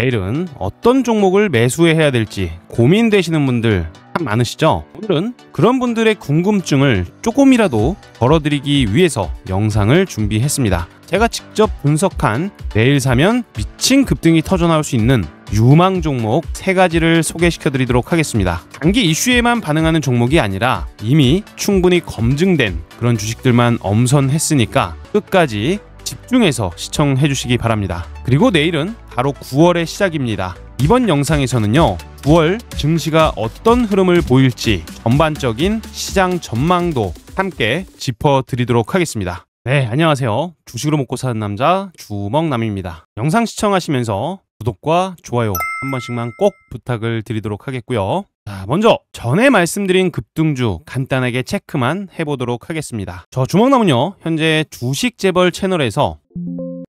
내일은 어떤 종목을 매수해야 될지 고민되시는 분들 참 많으시죠? 오늘은 그런 분들의 궁금증을 조금이라도 덜어드리기 위해서 영상을 준비했습니다. 제가 직접 분석한 내일 사면 미친 급등이 터져나올 수 있는 유망 종목 3가지를 소개시켜 드리도록 하겠습니다. 단기 이슈에만 반응하는 종목이 아니라 이미 충분히 검증된 그런 주식들만 엄선했으니까 끝까지 집중해서 시청해 주시기 바랍니다. 그리고 내일은 바로 9월의 시작입니다. 이번 영상에서는요, 9월 증시가 어떤 흐름을 보일지 전반적인 시장 전망도 함께 짚어드리도록 하겠습니다. 네, 안녕하세요. 주식으로 먹고 사는 남자 주먹남입니다. 영상 시청하시면서 구독과 좋아요 한 번씩만 꼭 부탁을 드리도록 하겠고요. 자, 먼저 전에 말씀드린 급등주 간단하게 체크만 해보도록 하겠습니다. 저 주먹남은요, 현재 주식 재벌 채널에서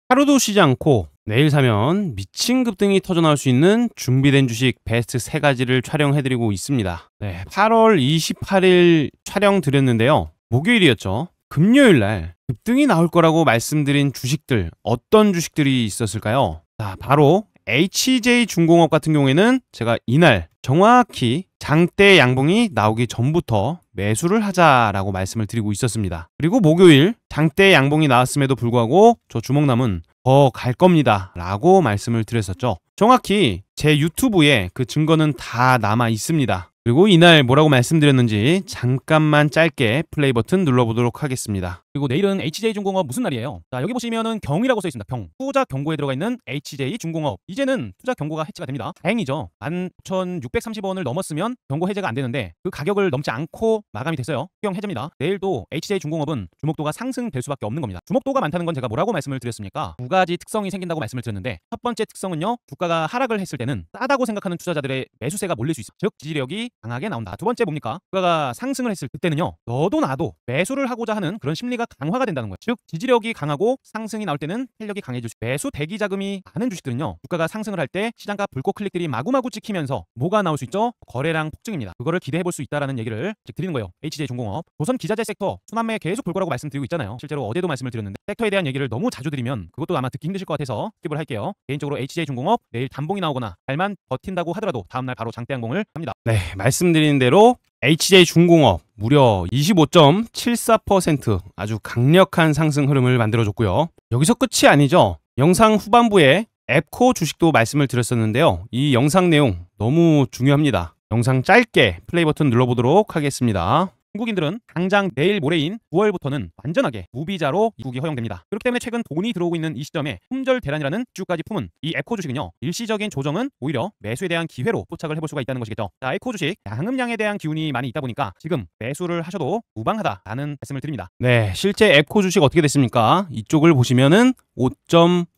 하루도 쉬지 않고 내일 사면 미친 급등이 터져나올 수 있는 준비된 주식 베스트 3가지를 촬영해드리고 있습니다. 네, 8월 28일 촬영 드렸는데요. 목요일이었죠. 금요일날 급등이 나올 거라고 말씀드린 주식들, 어떤 주식들이 있었을까요? 자, 바로 HJ중공업 같은 경우에는 제가 이날 정확히 장대 양봉이 나오기 전부터 매수를 하자라고 말씀을 드리고 있었습니다. 그리고 목요일 장대 양봉이 나왔음에도 불구하고 저 주먹남은 더 갈 겁니다 라고 말씀을 드렸었죠. 정확히 제 유튜브에 그 증거는 다 남아 있습니다. 그리고 이날 뭐라고 말씀드렸는지 잠깐만 짧게 플레이 버튼 눌러보도록 하겠습니다. 그리고 내일은 HJ중공업 무슨 날이에요? 자, 여기 보시면은 경이라고 써 있습니다. 경. 투자 경고에 들어가 있는 HJ중공업. 이제는 투자 경고가 해지가 됩니다. 다행이죠. 11,630원을 넘었으면 경고 해제가 안 되는데 그 가격을 넘지 않고 마감이 됐어요. 수경 해제입니다. 내일도 HJ중공업은 주목도가 상승될 수밖에 없는 겁니다. 주목도가 많다는 건 제가 뭐라고 말씀을 드렸습니까? 2가지 특성이 생긴다고 말씀을 드렸는데, 첫 번째 특성은요, 주가가 하락을 했을 때는 싸다고 생각하는 투자자들의 매수세가 몰릴 수 있어요. 즉 지지력이 강하게 나온다. 두 번째 뭡니까? 주가가 상승을 했을 그때는요, 너도 나도 매수를 하고자 하는 그런 심리가 강화가 된다는 거예요. 즉 지지력이 강하고 상승이 나올 때는 탄력이 강해질 수 있어요. 매수 대기 자금이 많은 주식들은요, 주가가 상승을 할 때 시장가 불꽃 클릭들이 마구마구 찍히면서 뭐가 나올 수 있죠? 거래량 폭증입니다. 그거를 기대해 볼 수 있다라는 얘기를 드리는 거예요. HJ중공업. 조선 기자재 섹터 순환매 계속 볼 거라고 말씀드리고 있잖아요. 실제로 어제도 말씀을 드렸는데 섹터에 대한 얘기를 너무 자주 드리면 그것도 아마 듣기 힘드실 것 같아서 스킵을 할게요. 개인적으로 HJ중공업 내일 단봉이 나오거나 달만 버틴다고 하더라도 다음날 바로 장대 양봉을 합니다. 네, 말씀드린 대로 HJ중공업 무려 25.74% 아주 강력한 상승 흐름을 만들어줬고요. 여기서 끝이 아니죠. 영상 후반부에 앱코 주식도 말씀을 드렸었는데요. 이 영상 내용 너무 중요합니다. 영상 짧게 플레이 버튼 눌러보도록 하겠습니다. 한국인들은 당장 내일 모레인 9월부터는 완전하게 무비자로 입국이 허용됩니다. 그렇기 때문에 최근 돈이 들어오고 있는 이 시점에 품절 대란이라는 이슈까지 품은 이 앱코 주식은요, 일시적인 조정은 오히려 매수에 대한 기회로 포착을 해볼 수가 있다는 것이겠죠. 자, 앱코 주식 양음량에 대한 기운이 많이 있다 보니까 지금 매수를 하셔도 무방하다라는 말씀을 드립니다. 네, 실제 앱코 주식 어떻게 됐습니까? 이쪽을 보시면은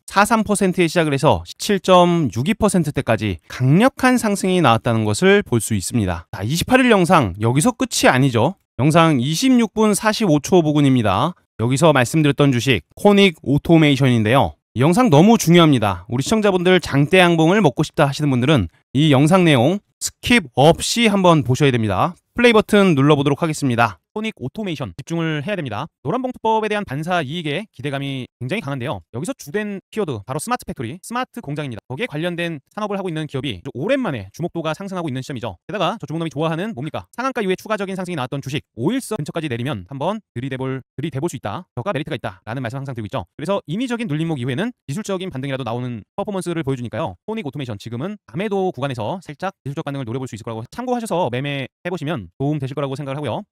5.43%에 시작을 해서 17.62%대까지 강력한 상승이 나왔다는 것을 볼 수 있습니다. 자, 28일 영상 여기서 끝이 아니죠. 영상 26분 45초 부근입니다. 여기서 말씀드렸던 주식 코닉 오토메이션인데요. 이 영상 너무 중요합니다. 우리 시청자분들 장대 양봉을 먹고 싶다 하시는 분들은 이 영상 내용 스킵 없이 한번 보셔야 됩니다. 플레이 버튼 눌러보도록 하겠습니다. 코닉 오토메이션 집중을 해야 됩니다. 노란봉투법에 대한 반사 이익에 기대감이 굉장히 강한데요. 여기서 주된 키워드 바로 스마트 팩토리, 스마트 공장입니다. 거기에 관련된 산업을 하고 있는 기업이 오랜만에 주목도가 상승하고 있는 시점이죠. 게다가 저 주목놈이 좋아하는 뭡니까? 상한가 이후에 추가적인 상승이 나왔던 주식 5일선 근처까지 내리면 한번 들이대볼 수 있다. 저가 메리트가 있다 라는 말씀 항상 드리고 있죠. 그래서 인위적인 눌림목 이후에는 기술적인 반등이라도 나오는 퍼포먼스를 보여주니까요. 코닉 오토메이션 지금은 밤에도 구간에서 살짝 기술적 반등을 노려볼 수 있을 거라고 참고하셔서 매매해보시면 도움 되실 거라고 생각을 하고요.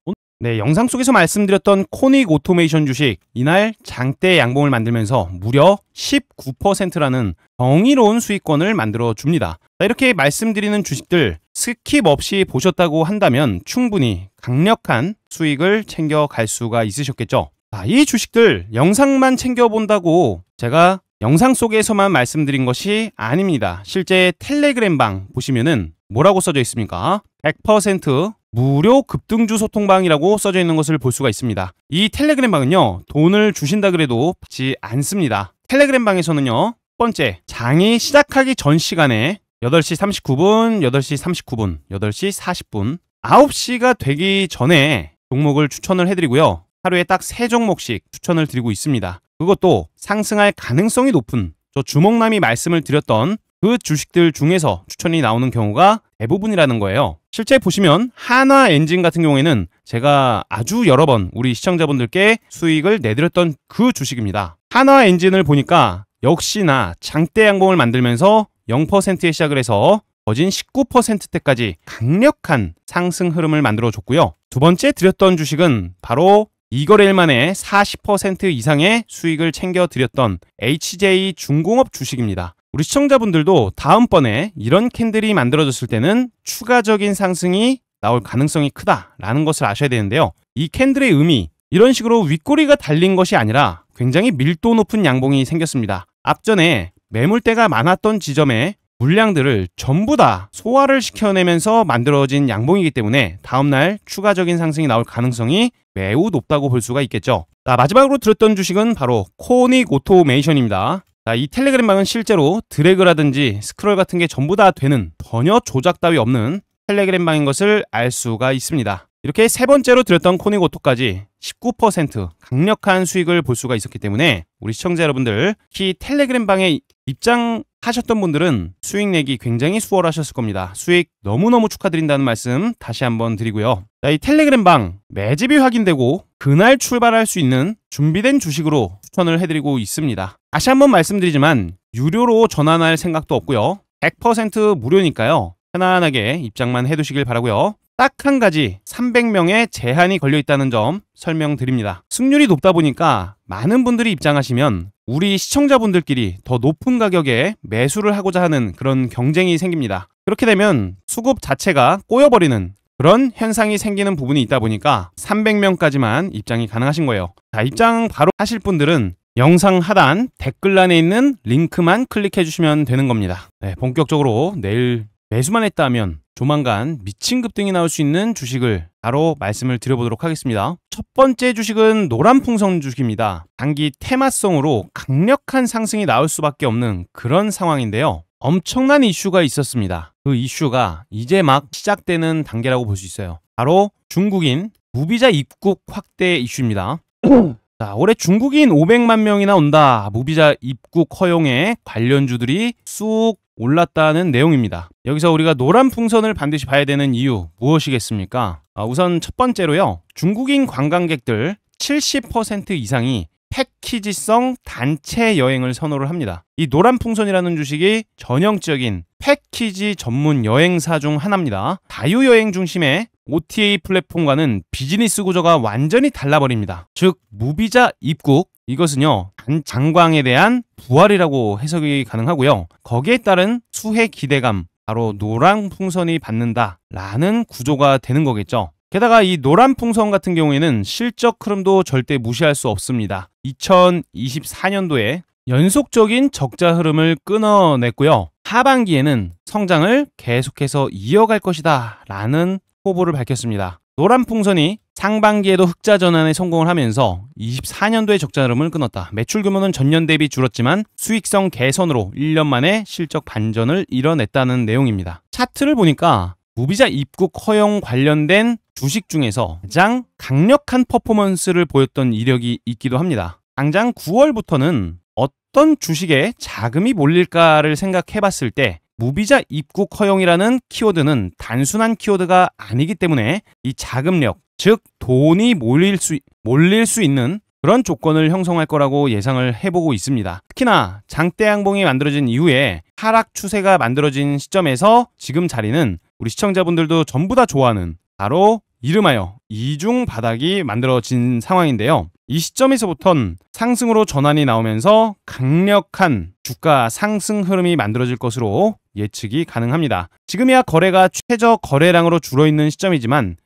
네, 영상 속에서 말씀드렸던 코닉 오토메이션 주식 이날 장대 양봉을 만들면서 무려 19%라는 정의로운 수익권을 만들어 줍니다. 자, 이렇게 말씀드리는 주식들 스킵 없이 보셨다고 한다면 충분히 강력한 수익을 챙겨갈 수가 있으셨겠죠. 자, 이 주식들 영상만 챙겨본다고 제가 영상 속에서만 말씀드린 것이 아닙니다. 실제 텔레그램방 보시면은 뭐라고 써져 있습니까? 100% 무료 급등주 소통방이라고 써져 있는 것을 볼 수가 있습니다. 이 텔레그램방은요, 돈을 주신다 그래도 받지 않습니다. 텔레그램방에서는요, 첫 번째, 장이 시작하기 전 시간에 8시 39분, 8시 39분, 8시 40분, 9시가 되기 전에 종목을 추천을 해드리고요. 하루에 딱 3종목씩 추천을 드리고 있습니다. 그것도 상승할 가능성이 높은 저 주먹남이 말씀을 드렸던 그 주식들 중에서 추천이 나오는 경우가 대부분이라는 거예요. 실제 보시면 한화엔진 같은 경우에는 제가 아주 여러 번 우리 시청자분들께 수익을 내드렸던 그 주식입니다. 한화엔진을 보니까 역시나 장대 양봉을 만들면서 0%에 시작을 해서 거진 19%대까지 강력한 상승 흐름을 만들어줬고요. 두 번째 드렸던 주식은 바로 이거래일 만에 40% 이상의 수익을 챙겨드렸던 HJ 중공업 주식입니다. 우리 시청자분들도 다음번에 이런 캔들이 만들어졌을 때는 추가적인 상승이 나올 가능성이 크다라는 것을 아셔야 되는데요. 이 캔들의 의미, 이런 식으로 윗꼬리가 달린 것이 아니라 굉장히 밀도 높은 양봉이 생겼습니다. 앞전에 매물대가 많았던 지점에 물량들을 전부 다 소화를 시켜내면서 만들어진 양봉이기 때문에 다음날 추가적인 상승이 나올 가능성이 매우 높다고 볼 수가 있겠죠. 자, 마지막으로 들었던 주식은 바로 코닉 오토메이션입니다. 자, 이 텔레그램 방은 실제로 드래그라든지 스크롤 같은 게 전부 다 되는 전혀 조작 따위 없는 텔레그램 방인 것을 알 수가 있습니다. 이렇게 세 번째로 들었던 코닉 오토까지 19% 강력한 수익을 볼 수가 있었기 때문에 우리 시청자 여러분들, 특히 텔레그램 방에 입장하셨던 분들은 수익 내기 굉장히 수월하셨을 겁니다. 수익 너무너무 축하드린다는 말씀 다시 한번 드리고요. 자, 이 텔레그램 방 매집이 확인되고 그날 출발할 수 있는 준비된 주식으로 추천을 해드리고 있습니다. 다시 한번 말씀드리지만 유료로 전환할 생각도 없고요. 100% 무료니까요. 편안하게 입장만 해두시길 바라고요. 딱 한 가지 300명의 제한이 걸려있다는 점 설명드립니다. 승률이 높다 보니까 많은 분들이 입장하시면 우리 시청자분들끼리 더 높은 가격에 매수를 하고자 하는 그런 경쟁이 생깁니다. 그렇게 되면 수급 자체가 꼬여버리는 그런 현상이 생기는 부분이 있다 보니까 300명까지만 입장이 가능하신 거예요. 자, 입장 바로 하실 분들은 영상 하단 댓글란에 있는 링크만 클릭해 주시면 되는 겁니다. 네, 본격적으로 내일 매수만 했다 하면 조만간 미친 급등이 나올 수 있는 주식을 바로 말씀을 드려보도록 하겠습니다. 첫 번째 주식은 노란풍선 주식입니다. 단기 테마성으로 강력한 상승이 나올 수밖에 없는 그런 상황인데요. 엄청난 이슈가 있었습니다. 그 이슈가 이제 막 시작되는 단계라고 볼 수 있어요. 바로 중국인 무비자 입국 확대 이슈입니다. 자, 올해 중국인 500만 명이나 온다. 무비자 입국 허용에 관련주들이 쑥 올랐다는 내용입니다. 여기서 우리가 노란 풍선을 반드시 봐야 되는 이유 무엇이겠습니까? 우선 첫 번째로요. 중국인 관광객들 70% 이상이 패키지성 단체 여행을 선호를 합니다. 이 노란 풍선이라는 주식이 전형적인 패키지 전문 여행사 중 하나입니다. 자유여행 중심의 OTA 플랫폼과는 비즈니스 구조가 완전히 달라버립니다. 즉 무비자 입국, 이것은요 장광에 대한 부활이라고 해석이 가능하고요. 거기에 따른 수혜 기대감, 바로 노란 풍선이 받는다라는 구조가 되는 거겠죠. 게다가 이 노란 풍선 같은 경우에는 실적 흐름도 절대 무시할 수 없습니다. 2024년도에 연속적인 적자 흐름을 끊어냈고요. 하반기에는 성장을 계속해서 이어갈 것이다 라는 포부를 밝혔습니다. 노란 풍선이 상반기에도 흑자 전환에 성공을 하면서 24년도에 적자 흐름을 끊었다. 매출 규모는 전년 대비 줄었지만 수익성 개선으로 1년 만에 실적 반전을 이뤄냈다는 내용입니다. 차트를 보니까 무비자 입국 허용 관련된 주식 중에서 가장 강력한 퍼포먼스를 보였던 이력이 있기도 합니다. 당장 9월부터는 어떤 주식에 자금이 몰릴까를 생각해 봤을 때 무비자 입국 허용이라는 키워드는 단순한 키워드가 아니기 때문에 이 자금력, 즉 돈이 몰릴 수 있는 그런 조건을 형성할 거라고 예상을 해보고 있습니다. 특히나 장대 양봉이 만들어진 이후에 하락 추세가 만들어진 시점에서 지금 자리는 우리 시청자분들도 전부 다 좋아하는 바로 이름하여 이중 바닥이 만들어진 상황인데요. 이 시점에서부터는 상승으로 전환이 나오면서 강력한 주가 상승 흐름이 만들어질 것으로 예측이 가능합니다. 지금이야 거래가 최저 거래량으로 줄어있는 시점이지만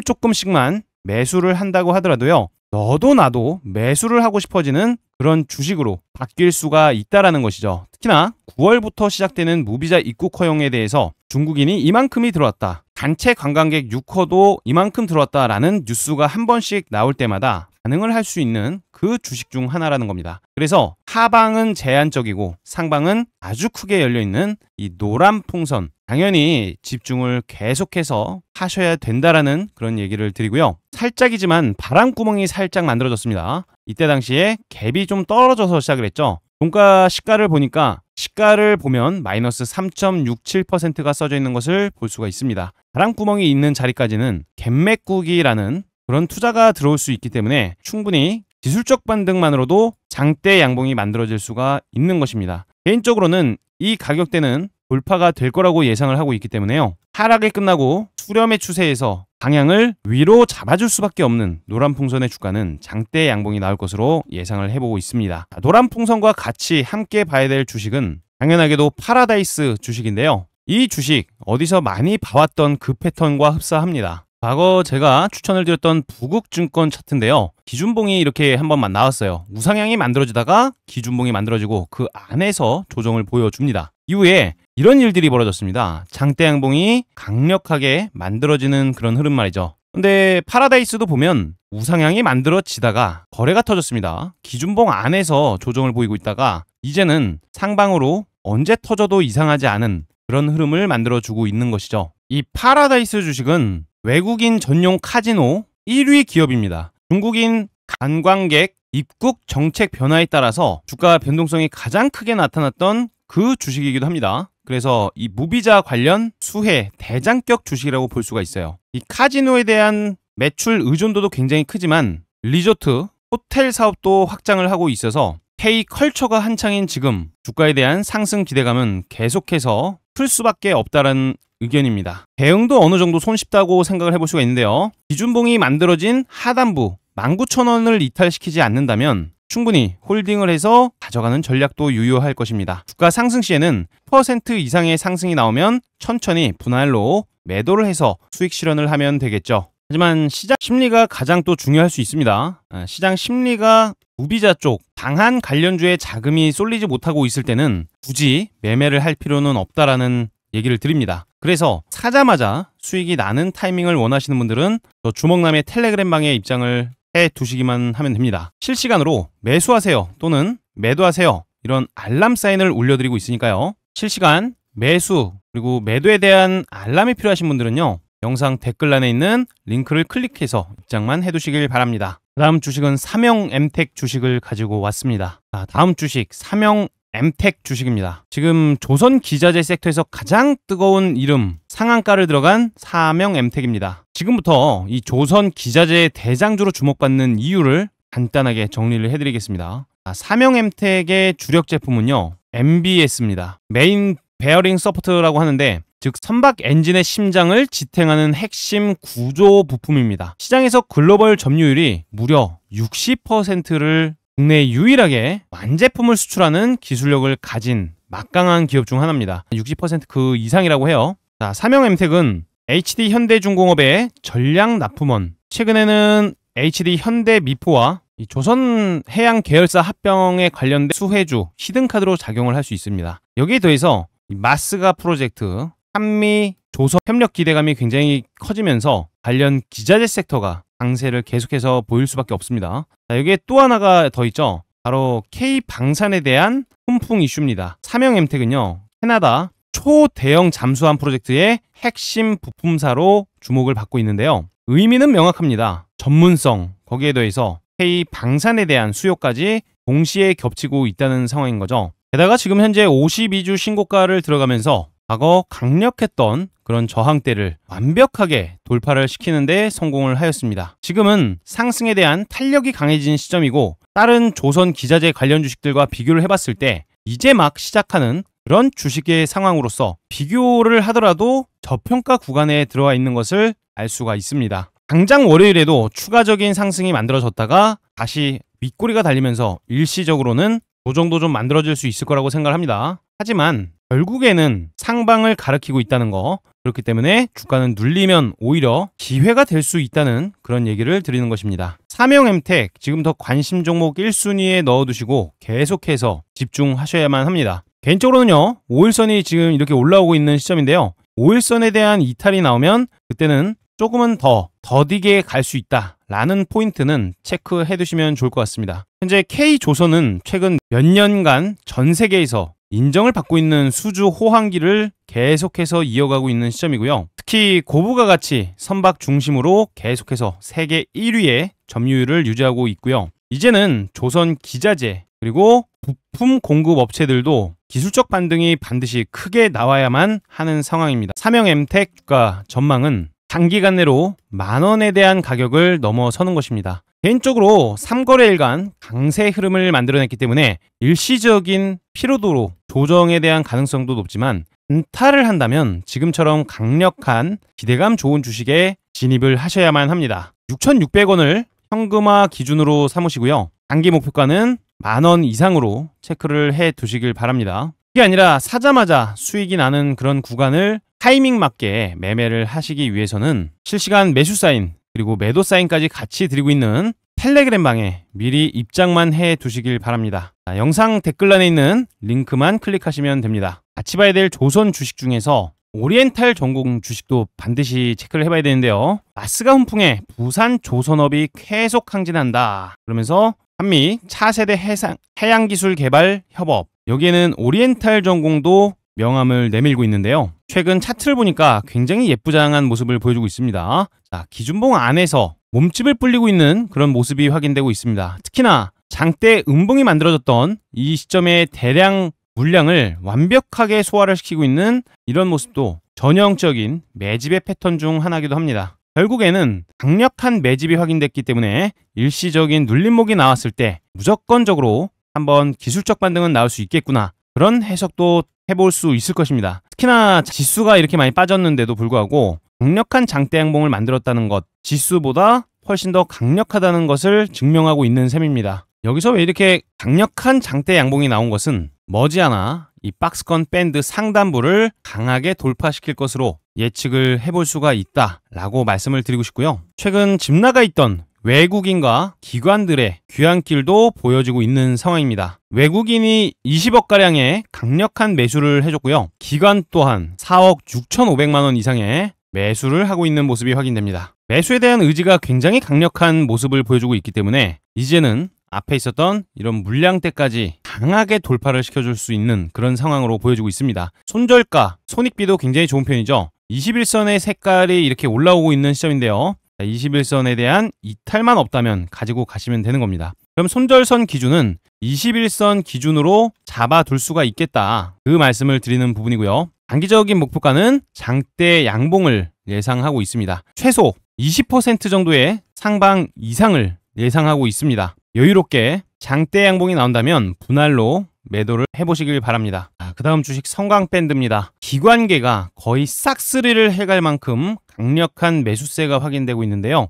조금씩만 매수를 한다고 하더라도요. 너도 나도 매수를 하고 싶어지는 그런 주식으로 바뀔 수가 있다라는 것이죠. 특히나 9월부터 시작되는 무비자 입국 허용에 대해서 중국인이 이만큼이 들어왔다. 단체 관광객 6호도 이만큼 들어왔다라는 뉴스가 한 번씩 나올 때마다 반응을 할 수 있는 그 주식 중 하나라는 겁니다. 그래서 하방은 제한적이고 상방은 아주 크게 열려있는 이 노란 풍선, 당연히 집중을 계속해서 하셔야 된다라는 그런 얘기를 드리고요. 살짝이지만 바람구멍이 살짝 만들어졌습니다. 이때 당시에 갭이 좀 떨어져서 시작을 했죠. 종가 시가를 보니까 시가를 보면 마이너스 3.67%가 써져 있는 것을 볼 수가 있습니다. 바람구멍이 있는 자리까지는 갭매꾸기라는 그런 투자가 들어올 수 있기 때문에 충분히 기술적 반등만으로도 장대 양봉이 만들어질 수가 있는 것입니다. 개인적으로는 이 가격대는 돌파가 될 거라고 예상을 하고 있기 때문에요. 하락이 끝나고 수렴의 추세에서 방향을 위로 잡아줄 수밖에 없는 노란풍선의 주가는 장대 양봉이 나올 것으로 예상을 해보고 있습니다. 노란풍선과 같이 함께 봐야 될 주식은 당연하게도 파라다이스 주식인데요. 이 주식 어디서 많이 봐왔던 그 패턴과 흡사합니다. 과거 제가 추천을 드렸던 부국증권 차트인데요. 기준봉이 이렇게 한번 나왔어요. 우상향이 만들어지다가 기준봉이 만들어지고 그 안에서 조정을 보여줍니다. 이후에 이런 일들이 벌어졌습니다. 장대 양봉이 강력하게 만들어지는 그런 흐름 말이죠. 근데 파라다이스도 보면 우상향이 만들어지다가 거래가 터졌습니다. 기준봉 안에서 조정을 보이고 있다가 이제는 상방으로 언제 터져도 이상하지 않은 그런 흐름을 만들어주고 있는 것이죠. 이 파라다이스 주식은 외국인 전용 카지노 1위 기업입니다. 중국인 관광객 입국 정책 변화에 따라서 주가 변동성이 가장 크게 나타났던 그 주식이기도 합니다. 그래서 이 무비자 관련 수혜 대장격 주식이라고 볼 수가 있어요. 이 카지노에 대한 매출 의존도도 굉장히 크지만 리조트, 호텔 사업도 확장을 하고 있어서 K컬처가 한창인 지금 주가에 대한 상승 기대감은 계속해서 클 수밖에 없다는 의견입니다. 대응도 어느 정도 손쉽다고 생각을 해볼 수가 있는데요. 기준봉이 만들어진 하단부 19,000원을 이탈시키지 않는다면 충분히 홀딩을 해서 가져가는 전략도 유효할 것입니다. 주가 상승 시에는 10% 이상의 상승이 나오면 천천히 분할로 매도를 해서 수익 실현을 하면 되겠죠. 하지만 시장 심리가 가장 또 중요할 수 있습니다. 시장 심리가 무비자 쪽 방한 관련주에 자금이 쏠리지 못하고 있을 때는 굳이 매매를 할 필요는 없다라는 얘기를 드립니다. 그래서 사자마자 수익이 나는 타이밍을 원하시는 분들은 저 주먹남의 텔레그램 방에 입장을 해 두시기만 하면 됩니다. 실시간으로 매수하세요 또는 매도하세요 이런 알람 사인을 올려드리고 있으니까요. 실시간 매수 그리고 매도에 대한 알람이 필요하신 분들은요. 영상 댓글란에 있는 링크를 클릭해서 입장만 해두시길 바랍니다. 다음 주식은 삼영엠텍 주식을 가지고 왔습니다. 다음 주식 삼영엠텍 주식입니다. 지금 조선기자재 섹터에서 가장 뜨거운 이름 상한가를 들어간 삼영엠텍입니다. 지금부터 이 조선기자재 대장주로 주목받는 이유를 간단하게 정리를 해드리겠습니다. 삼영엠텍의 주력 제품은요. MBS입니다. 메인 베어링 서포트라고 하는데 즉 선박 엔진의 심장을 지탱하는 핵심 구조 부품입니다. 시장에서 글로벌 점유율이 무려 60%를 국내 유일하게 완제품을 수출하는 기술력을 가진 막강한 기업 중 하나입니다. 60% 그 이상이라고 해요. 삼영엠텍은 HD 현대중공업의 전략 납품원, 최근에는 HD 현대미포와 조선해양 계열사 합병에 관련된 수혜주, 히든카드로 작용을 할 수 있습니다. 여기에 더해서 마스가 프로젝트, 한미 조선 협력 기대감이 굉장히 커지면서 관련 기자재 섹터가 강세를 계속해서 보일 수밖에 없습니다. 여기에 또 하나가 더 있죠. 바로 K방산에 대한 훈풍 이슈입니다. 삼영엠텍은요. 캐나다 초대형 잠수함 프로젝트의 핵심 부품사로 주목을 받고 있는데요. 의미는 명확합니다. 전문성, 거기에 더해서 K방산에 대한 수요까지 동시에 겹치고 있다는 상황인 거죠. 게다가 지금 현재 52주 신고가를 들어가면서 과거 강력했던 그런 저항대를 완벽하게 돌파를 시키는 데 성공을 하였습니다. 지금은 상승에 대한 탄력이 강해진 시점이고 다른 조선 기자재 관련 주식들과 비교를 해봤을 때 이제 막 시작하는 그런 주식의 상황으로서 비교를 하더라도 저평가 구간에 들어와 있는 것을 알 수가 있습니다. 당장 월요일에도 추가적인 상승이 만들어졌다가 다시 윗꼬리가 달리면서 일시적으로는 조정도 좀 만들어질 수 있을 거라고 생각을 합니다. 하지만 결국에는 상방을 가리키고 있다는 거, 그렇기 때문에 주가는 눌리면 오히려 기회가 될 수 있다는 그런 얘기를 드리는 것입니다. 삼영엠텍 지금부터 관심 종목 1순위에 넣어두시고 계속해서 집중하셔야만 합니다. 개인적으로는요 5일선이 지금 이렇게 올라오고 있는 시점인데요, 5일선에 대한 이탈이 나오면 그때는 조금은 더 더디게 갈 수 있다 라는 포인트는 체크해 두시면 좋을 것 같습니다. 현재 K조선은 최근 몇 년간 전 세계에서 인정을 받고 있는 수주 호황기를 계속해서 이어가고 있는 시점이고요. 특히 고부가 가치 선박 중심으로 계속해서 세계 1위의 점유율을 유지하고 있고요. 이제는 조선 기자재 그리고 부품 공급 업체들도 기술적 반등이 반드시 크게 나와야만 하는 상황입니다. 삼형엠텍 주가 전망은 단기간 내로 10,000원에 대한 가격을 넘어서는 것입니다. 개인적으로 3거래일간 강세 흐름을 만들어냈기 때문에 일시적인 피로도로 조정에 대한 가능성도 높지만 단타를 한다면 지금처럼 강력한 기대감 좋은 주식에 진입을 하셔야만 합니다. 6,600원을 현금화 기준으로 삼으시고요. 단기 목표가는 10,000원 이상으로 체크를 해 두시길 바랍니다. 이게 아니라 사자마자 수익이 나는 그런 구간을 타이밍 맞게 매매를 하시기 위해서는 실시간 매수 사인 그리고 매도 사인까지 같이 드리고 있는 텔레그램 방에 미리 입장만 해 두시길 바랍니다. 영상 댓글란에 있는 링크만 클릭하시면 됩니다. 같이 봐야 될 조선 주식 중에서 오리엔탈 전공 주식도 반드시 체크를 해봐야 되는데요. 마스가 훈풍에 부산 조선업이 계속 항진한다. 그러면서 한미 차세대 해양기술 개발 협업, 여기에는 오리엔탈 전공도 명함을 내밀고 있는데요. 최근 차트를 보니까 굉장히 예쁘장한 모습을 보여주고 있습니다. 자, 기준봉 안에서 몸집을 불리고 있는 그런 모습이 확인되고 있습니다. 특히나 장대 음봉이 만들어졌던 이 시점의 대량 물량을 완벽하게 소화를 시키고 있는 이런 모습도 전형적인 매집의 패턴 중 하나이기도 합니다. 결국에는 강력한 매집이 확인됐기 때문에 일시적인 눌림목이 나왔을 때 무조건적으로 한번 기술적 반등은 나올 수 있겠구나, 그런 해석도 해볼 수 있을 것입니다. 특히나 지수가 이렇게 많이 빠졌는데도 불구하고 강력한 장대 양봉을 만들었다는 것, 지수보다 훨씬 더 강력하다는 것을 증명하고 있는 셈입니다. 여기서 왜 이렇게 강력한 장대 양봉이 나온 것은 머지않아 이 박스권 밴드 상단부를 강하게 돌파시킬 것으로 예측을 해볼 수가 있다라고 말씀을 드리고 싶고요. 최근 집 나가 있던 외국인과 기관들의 귀환길도 보여지고 있는 상황입니다. 외국인이 20억가량의 강력한 매수를 해줬고요. 기관 또한 4억 6,500만 원 이상의 매수를 하고 있는 모습이 확인됩니다. 매수에 대한 의지가 굉장히 강력한 모습을 보여주고 있기 때문에 이제는 앞에 있었던 이런 물량대까지 강하게 돌파를 시켜줄 수 있는 그런 상황으로 보여지고 있습니다. 손절가, 손익비도 굉장히 좋은 편이죠. 21선의 색깔이 이렇게 올라오고 있는 시점인데요. 21선에 대한 이탈만 없다면 가지고 가시면 되는 겁니다. 그럼 손절선 기준은 21선 기준으로 잡아둘 수가 있겠다, 그 말씀을 드리는 부분이고요. 단기적인 목표가는 장대 양봉을 예상하고 있습니다. 최소 20% 정도의 상방 이상을 예상하고 있습니다. 여유롭게 장대 양봉이 나온다면 분할로 매도를 해보시길 바랍니다. 그 다음 주식 성광밴드입니다. 기관계가 거의 싹쓸이를 해갈 만큼 강력한 매수세가 확인되고 있는데요.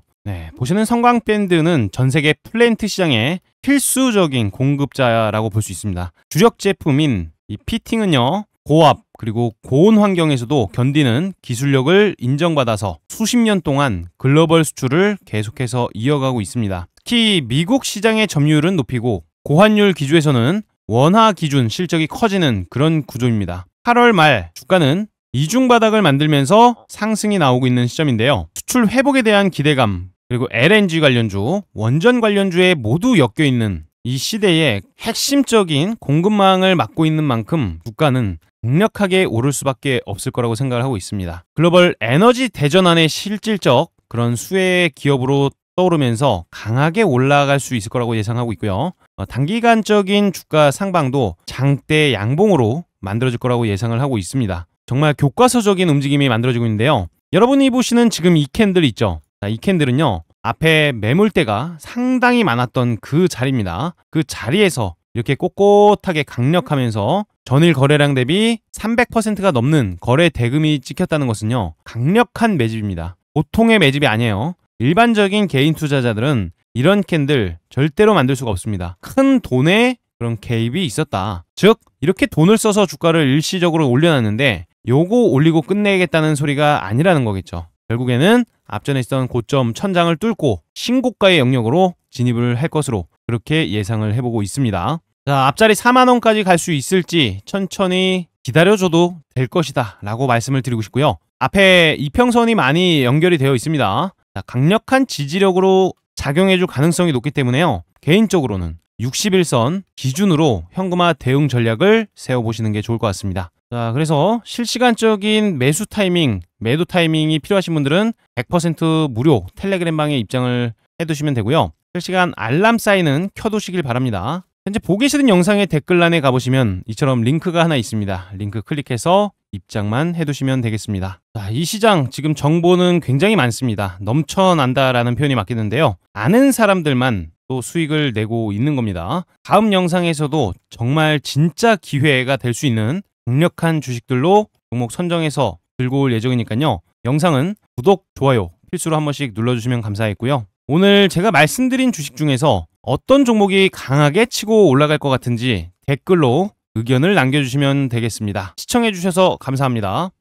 보시는 성광밴드는 전세계 플랜트 시장의 필수적인 공급자라고 볼 수 있습니다. 주력 제품인 이 피팅은요, 고압 그리고 고온 환경에서도 견디는 기술력을 인정받아서 수십 년 동안 글로벌 수출을 계속해서 이어가고 있습니다. 특히 미국 시장의 점유율은 높이고 고환율 기조에서는 원화 기준 실적이 커지는 그런 구조입니다. 8월 말 주가는 이중 바닥을 만들면서 상승이 나오고 있는 시점인데요. 수출 회복에 대한 기대감, 그리고 LNG 관련주, 원전 관련주에 모두 엮여 있는 이 시대의 핵심적인 공급망을 맡고 있는 만큼 주가는 강력하게 오를 수밖에 없을 거라고 생각을 하고 있습니다. 글로벌 에너지 대전환의 실질적 그런 수혜 기업으로 떠오르면서 강하게 올라갈 수 있을 거라고 예상하고 있고요. 단기간적인 주가 상방도 장대 양봉으로 만들어질 거라고 예상을 하고 있습니다. 정말 교과서적인 움직임이 만들어지고 있는데요. 여러분이 보시는 지금 이 캔들 있죠? 이 캔들은요, 앞에 매물대가 상당히 많았던 그 자리입니다. 그 자리에서 이렇게 꼿꼿하게 강력하면서 전일 거래량 대비 300%가 넘는 거래 대금이 찍혔다는 것은요, 강력한 매집입니다. 보통의 매집이 아니에요. 일반적인 개인 투자자들은 이런 캔들 절대로 만들 수가 없습니다. 큰 돈의 그런 개입이 있었다. 즉 이렇게 돈을 써서 주가를 일시적으로 올려놨는데 요거 올리고 끝내겠다는 소리가 아니라는 거겠죠. 결국에는 앞전에 있던 고점 천장을 뚫고 신고가의 영역으로 진입을 할 것으로 그렇게 예상을 해보고 있습니다. 자, 앞자리 4만원까지 갈 수 있을지 천천히 기다려줘도 될 것이다 라고 말씀을 드리고 싶고요. 앞에 이평선이 많이 연결이 되어 있습니다. 자, 강력한 지지력으로 작용해줄 가능성이 높기 때문에요. 개인적으로는 61선 기준으로 현금화 대응 전략을 세워보시는 게 좋을 것 같습니다. 자, 그래서 실시간적인 매수 타이밍, 매도 타이밍이 필요하신 분들은 100% 무료 텔레그램 방에 입장을 해두시면 되고요. 실시간 알람 사인은 켜두시길 바랍니다. 현재 보기 싫은 영상의 댓글란에 가보시면 이처럼 링크가 하나 있습니다. 링크 클릭해서 입장만 해두시면 되겠습니다. 자, 이 시장 지금 정보는 굉장히 많습니다. 넘쳐난다라는 표현이 맞겠는데요. 아는 사람들만 또 수익을 내고 있는 겁니다. 다음 영상에서도 정말 진짜 기회가 될 수 있는 강력한 주식들로 종목 선정해서 들고 올 예정이니까요. 영상은 구독, 좋아요 필수로 한 번씩 눌러주시면 감사하겠고요. 오늘 제가 말씀드린 주식 중에서 어떤 종목이 강하게 치고 올라갈 것 같은지 댓글로 의견을 남겨주시면 되겠습니다. 시청해주셔서 감사합니다.